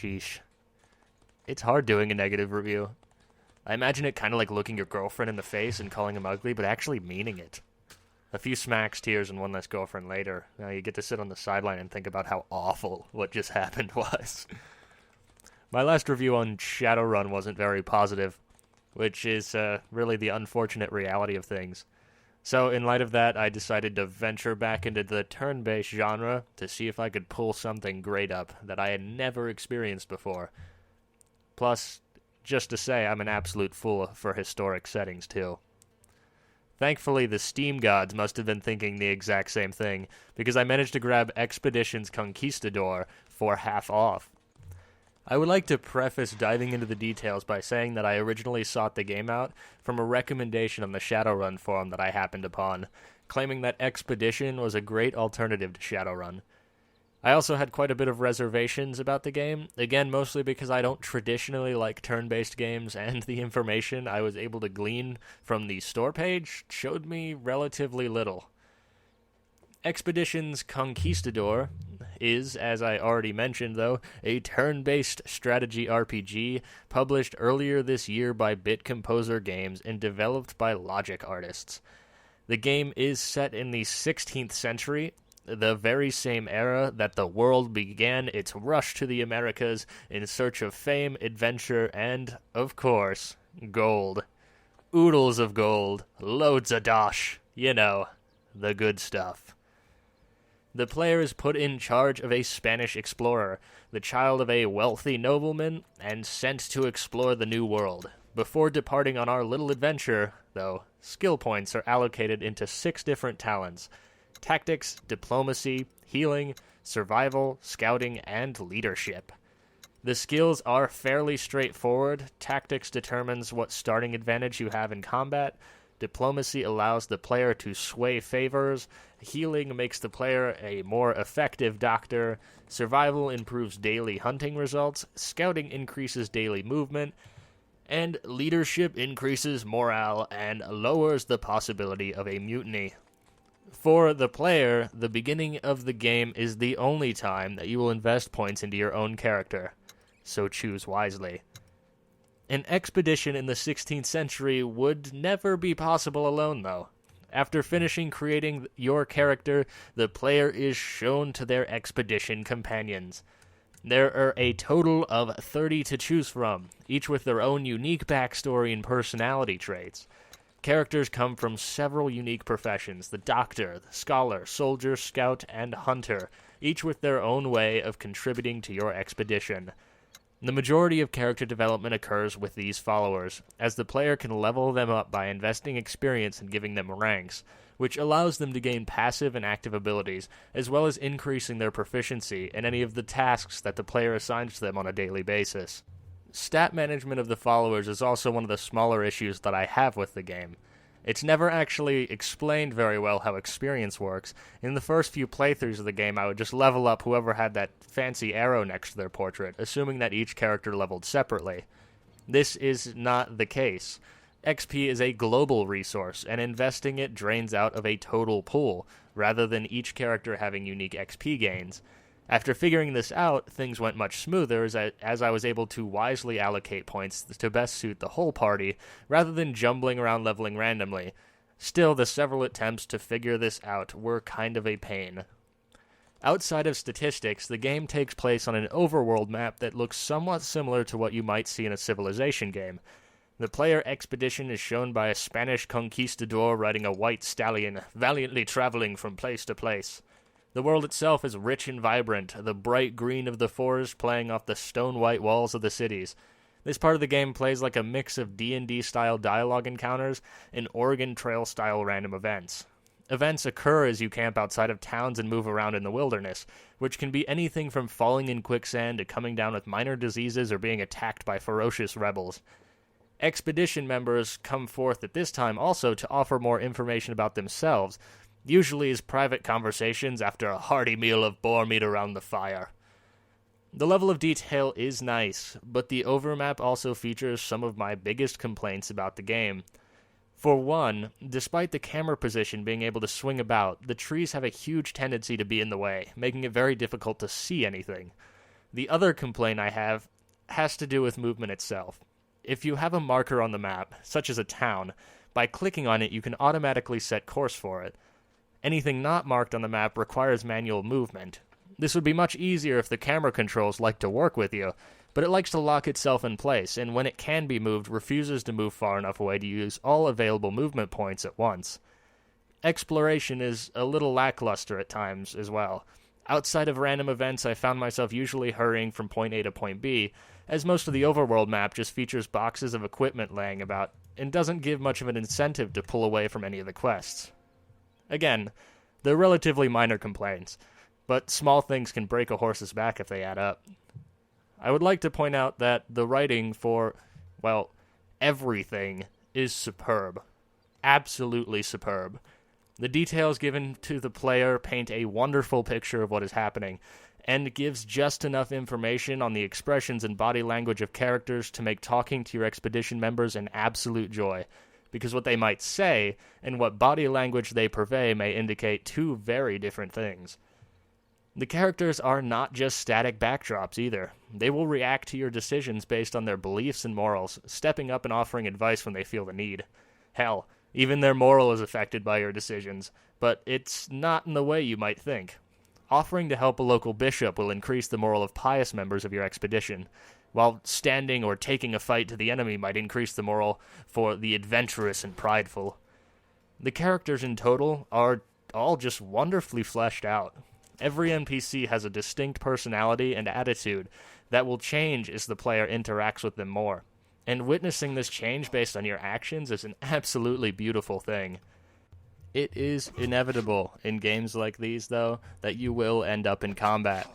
Sheesh. It's hard doing a negative review. I imagine it kind of like looking your girlfriend in the face and calling him ugly, but actually meaning it. A few smacks, tears, and one less girlfriend later. Now you get to sit on the sideline and think about how awful what just happened was. My last review on Shadowrun wasn't very positive, which is really the unfortunate reality of things. So in light of that, I decided to venture back into the turn-based genre to see if I could pull something great up that I had never experienced before. Plus, just to say, I'm an absolute fool for historic settings, too. Thankfully, the Steam gods must have been thinking the exact same thing, because I managed to grab Expeditions Conquistador for half off. I would like to preface diving into the details by saying that I originally sought the game out from a recommendation on the Shadowrun forum that I happened upon, claiming that Expedition was a great alternative to Shadowrun. I also had quite a bit of reservations about the game, again mostly because I don't traditionally like turn-based games, and the information I was able to glean from the store page showed me relatively little. Expeditions Conquistador is, as I already mentioned though, a turn-based strategy RPG published earlier this year by Bit Composer Games and developed by Logic artists. The game is set in the 16th century, the very same era that the world began its rush to the Americas in search of fame, adventure, and, of course, gold. Oodles of gold, loads of dosh, you know, the good stuff. The player is put in charge of a Spanish explorer, the child of a wealthy nobleman, and sent to explore the New World. Before departing on our little adventure, though, skill points are allocated into 6 different talents: tactics, diplomacy, healing, survival, scouting, and leadership. The skills are fairly straightforward. Tactics determines what starting advantage you have in combat. Diplomacy allows the player to sway favors. Healing makes the player a more effective doctor. Survival improves daily hunting results. Scouting increases daily movement. And leadership increases morale and lowers the possibility of a mutiny. For the player, the beginning of the game is the only time that you will invest points into your own character, so choose wisely. An expedition in the 16th century would never be possible alone, though. After finishing creating your character, the player is shown to their expedition companions. There are a total of 30 to choose from, each with their own unique backstory and personality traits. Characters come from several unique professions: the doctor, the scholar, soldier, scout, and hunter, each with their own way of contributing to your expedition. The majority of character development occurs with these followers, as the player can level them up by investing experience and giving them ranks, which allows them to gain passive and active abilities, as well as increasing their proficiency in any of the tasks that the player assigns to them on a daily basis. Stat management of the followers is also one of the smaller issues that I have with the game. It's never actually explained very well how experience works. In the first few playthroughs of the game, I would just level up whoever had that fancy arrow next to their portrait, assuming that each character leveled separately. This is not the case. XP is a global resource, and investing it drains out of a total pool, rather than each character having unique XP gains. After figuring this out, things went much smoother as I was able to wisely allocate points to best suit the whole party, rather than jumbling around leveling randomly. Still, the several attempts to figure this out were kind of a pain. Outside of statistics, the game takes place on an overworld map that looks somewhat similar to what you might see in a Civilization game. The player expedition is shown by a Spanish conquistador riding a white stallion, valiantly traveling from place to place. The world itself is rich and vibrant, the bright green of the forest playing off the stone-white walls of the cities. This part of the game plays like a mix of D&D-style dialogue encounters and Oregon Trail-style random events. Events occur as you camp outside of towns and move around in the wilderness, which can be anything from falling in quicksand to coming down with minor diseases or being attacked by ferocious rebels. Expedition members come forth at this time also to offer more information about themselves, usually as private conversations after a hearty meal of boar meat around the fire. The level of detail is nice, but the overmap also features some of my biggest complaints about the game. For one, despite the camera position being able to swing about, the trees have a huge tendency to be in the way, making it very difficult to see anything. The other complaint I have has to do with movement itself. If you have a marker on the map, such as a town, by clicking on it you can automatically set course for it. Anything not marked on the map requires manual movement. This would be much easier if the camera controls like to work with you, but it likes to lock itself in place, and when it can be moved, refuses to move far enough away to use all available movement points at once. Exploration is a little lackluster at times as well. Outside of random events, I found myself usually hurrying from point A to point B, as most of the overworld map just features boxes of equipment laying about, and doesn't give much of an incentive to pull away from any of the quests. Again, they're relatively minor complaints, but small things can break a horse's back if they add up. I would like to point out that the writing for, well, everything is superb. Absolutely superb. The details given to the player paint a wonderful picture of what is happening, and gives just enough information on the expressions and body language of characters to make talking to your expedition members an absolute joy, because what they might say and what body language they purvey may indicate two very different things. The characters are not just static backdrops either. They will react to your decisions based on their beliefs and morals, stepping up and offering advice when they feel the need. Hell, even their moral is affected by your decisions, but it's not in the way you might think. Offering to help a local bishop will increase the moral of pious members of your expedition, while standing or taking a fight to the enemy might increase the moral for the adventurous and prideful. The characters in total are all just wonderfully fleshed out. Every NPC has a distinct personality and attitude that will change as the player interacts with them more, and witnessing this change based on your actions is an absolutely beautiful thing. It is inevitable in games like these, though, that you will end up in combat.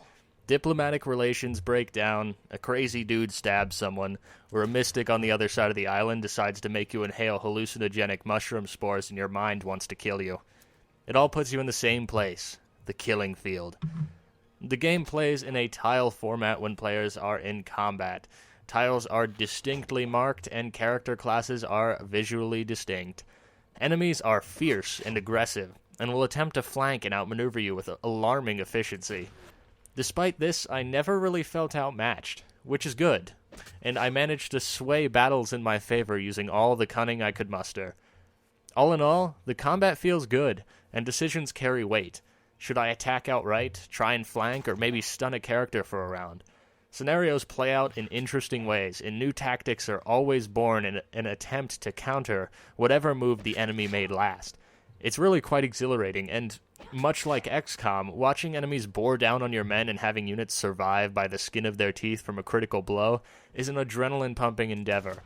Diplomatic relations break down, a crazy dude stabs someone, or a mystic on the other side of the island decides to make you inhale hallucinogenic mushroom spores and your mind wants to kill you. It all puts you in the same place, the killing field. The game plays in a tile format when players are in combat. Tiles are distinctly marked and character classes are visually distinct. Enemies are fierce and aggressive, and will attempt to flank and outmaneuver you with alarming efficiency. Despite this, I never really felt outmatched, which is good, and I managed to sway battles in my favor using all the cunning I could muster. All in all, the combat feels good, and decisions carry weight. Should I attack outright, try and flank, or maybe stun a character for a round? Scenarios play out in interesting ways, and new tactics are always born in an attempt to counter whatever move the enemy made last. It's really quite exhilarating, and much like XCOM, watching enemies bore down on your men and having units survive by the skin of their teeth from a critical blow is an adrenaline-pumping endeavor.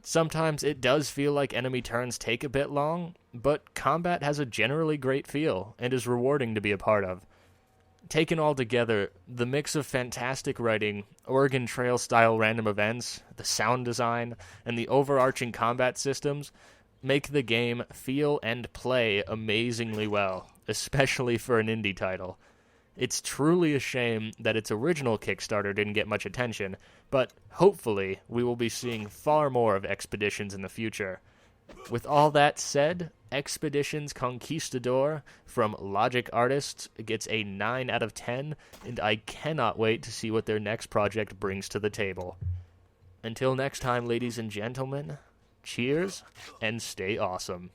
Sometimes it does feel like enemy turns take a bit long, but combat has a generally great feel, and is rewarding to be a part of. Taken all together, the mix of fantastic writing, Oregon Trail-style random events, the sound design, and the overarching combat systems make the game feel and play amazingly well, especially for an indie title. It's truly a shame that its original Kickstarter didn't get much attention, but hopefully we will be seeing far more of Expeditions in the future. With all that said, Expeditions Conquistador from Logic Artists gets a 9 out of 10, and I cannot wait to see what their next project brings to the table. Until next time, ladies and gentlemen, cheers, and stay awesome.